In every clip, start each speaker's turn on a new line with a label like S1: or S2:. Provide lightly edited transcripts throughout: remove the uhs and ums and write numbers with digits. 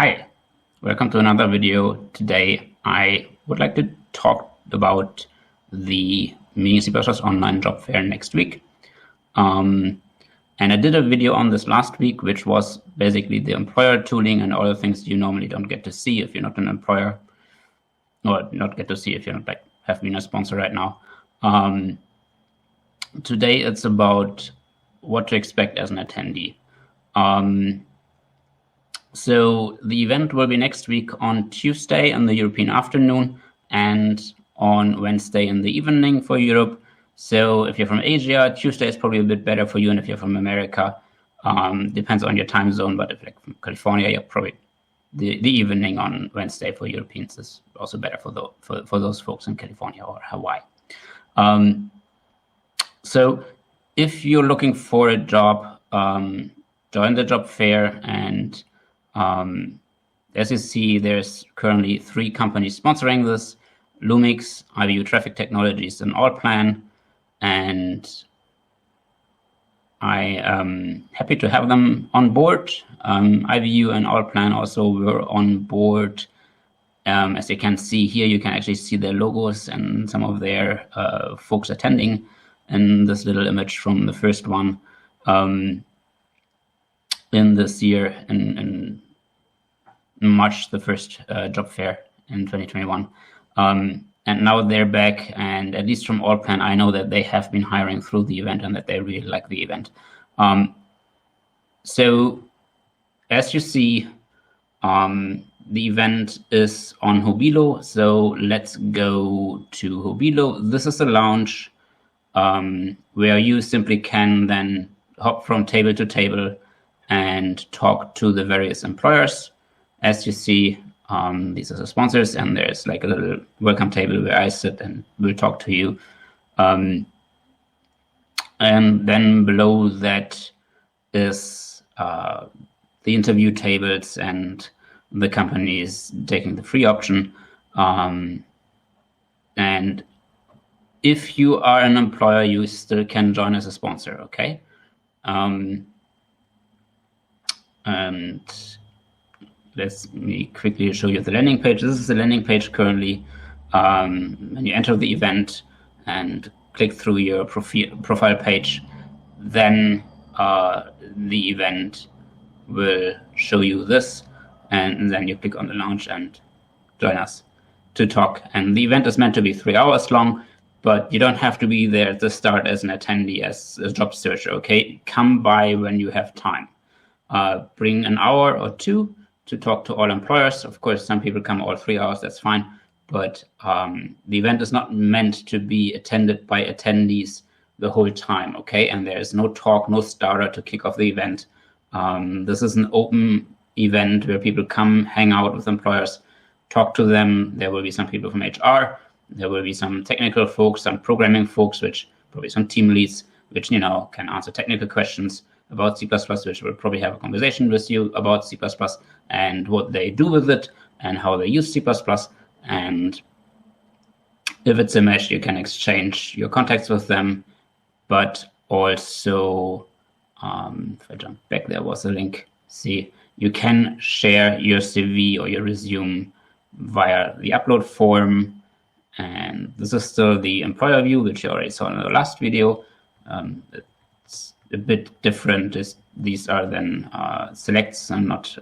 S1: Hi, welcome to another video. Today I would like to talk about the Meaning C++ online job fair next week. And I did a video on this last week, which was basically the employer tooling and all the things you normally don't get to see if you're not an employer, or not get to see if you're not have been a sponsor right now. Today it's about what to expect as an attendee. So the event will be next week on Tuesday in the European afternoon and on Wednesday in the evening for Europe. So if you're from Asia, Tuesday is probably a bit better for you, and if you're from America, depends on your time zone, but if you're from California, you're probably the evening on Wednesday for Europeans is also better for those folks in California or Hawaii. So if you're looking for a job, join the job fair, and as you see, there's currently 3 companies sponsoring this: Lumix, IBU Traffic Technologies, and Allplan. And I am happy to have them on board. IBU and Allplan also were on board. As you can see here, you can actually see their logos and some of their folks attending in this little image from the first one in this year, in March, the first job fair in 2021. And now they're back, and at least from Allplan, I know that they have been hiring through the event and that they really like the event. So as you see, the event is on Hobilo. So let's go to Hobilo. This is a lounge where you simply can then hop from table to table and talk to the various employers. As you see, these are the sponsors, and there's like a little welcome table where I sit and will talk to you. And then below that is the interview tables and the companies taking the free option. And if you are an employer, you still can join as a sponsor, okay? And let me quickly show you the landing page. This is the landing page currently. When you enter the event and click through your profile page, then the event will show you this, and then you click on the launch and join us to talk. And the event is meant to be 3 hours long, but you don't have to be there at the start as an attendee, as a job searcher, okay? Come by when you have time. Bring an hour or 2 to talk to all employers. Of course, some people come all 3 hours, that's fine. But the event is not meant to be attended by attendees the whole time, okay? And there's no talk, no starter to kick off the event. This is an open event where people come, hang out with employers, talk to them. There will be some people from HR. There will be some technical folks, some programming folks, which probably some team leads, which, you know, can answer technical questions about C++, which will probably have a conversation with you about C++ and what they do with it and how they use C++. And if it's a mesh, you can exchange your contacts with them. But also, if I jump back, there was a link. See, you can share your CV or your resume via the upload form. And this is still the employer view, which you already saw in the last video. It's a bit different. These are then selects and not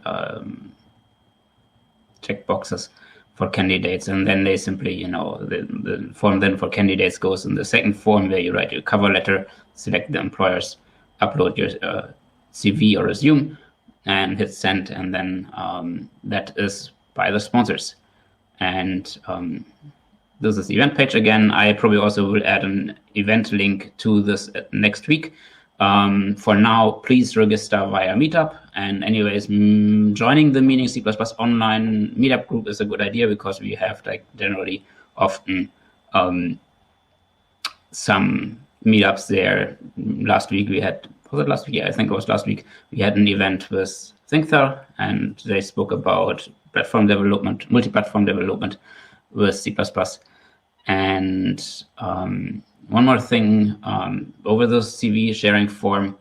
S1: checkboxes for candidates. And then they simply, you know, the form then for candidates goes in the second form where you write your cover letter, select the employers, upload your CV or resume, and hit send. And then that is by the sponsors. And this is the event page again. I probably also will add an event link to this next week. For now, please register via Meetup. And anyways, joining the Meaning C++ online Meetup group is a good idea, because we have like generally often some meetups there. Last week we had, was it last week? Yeah, I think it was last week. We had an event with ThinkThal, and they spoke about platform development, multi-platform development with C++. And one more thing, over the CV sharing form,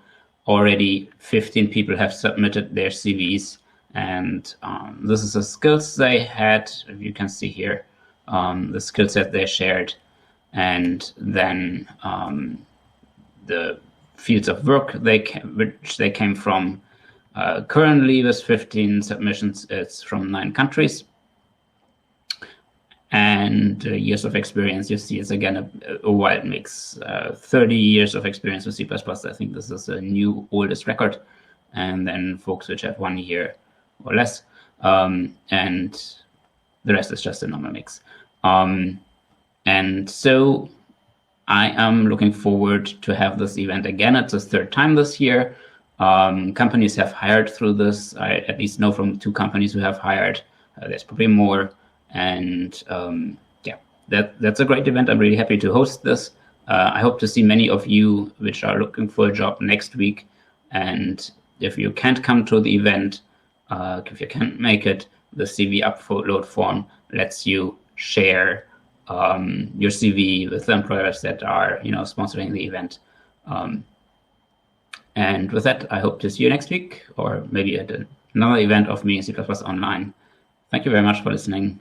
S1: already 15 people have submitted their CVs, And this is the skills they had. You can see here the skill set they shared, and then the fields of work which they came from. Currently, with 15 submissions, it's from 9 countries. And years of experience, you see, it's again a wild mix. 30 years of experience with C++. I think this is a new oldest record. And then folks which have 1 year or less. And the rest is just a normal mix. And so I am looking forward to have this event again. It's the 3rd time this year. Companies have hired through this. I at least know from 2 companies who have hired. There's probably more. And yeah, that's a great event. I'm really happy to host this. I hope to see many of you which are looking for a job next week. And if you can't come to the event, if you can't make it, the CV upload form lets you share your CV with employers that are, sponsoring the event. And with that, I hope to see you next week, or maybe at another event of me in C++ Online. Thank you very much for listening.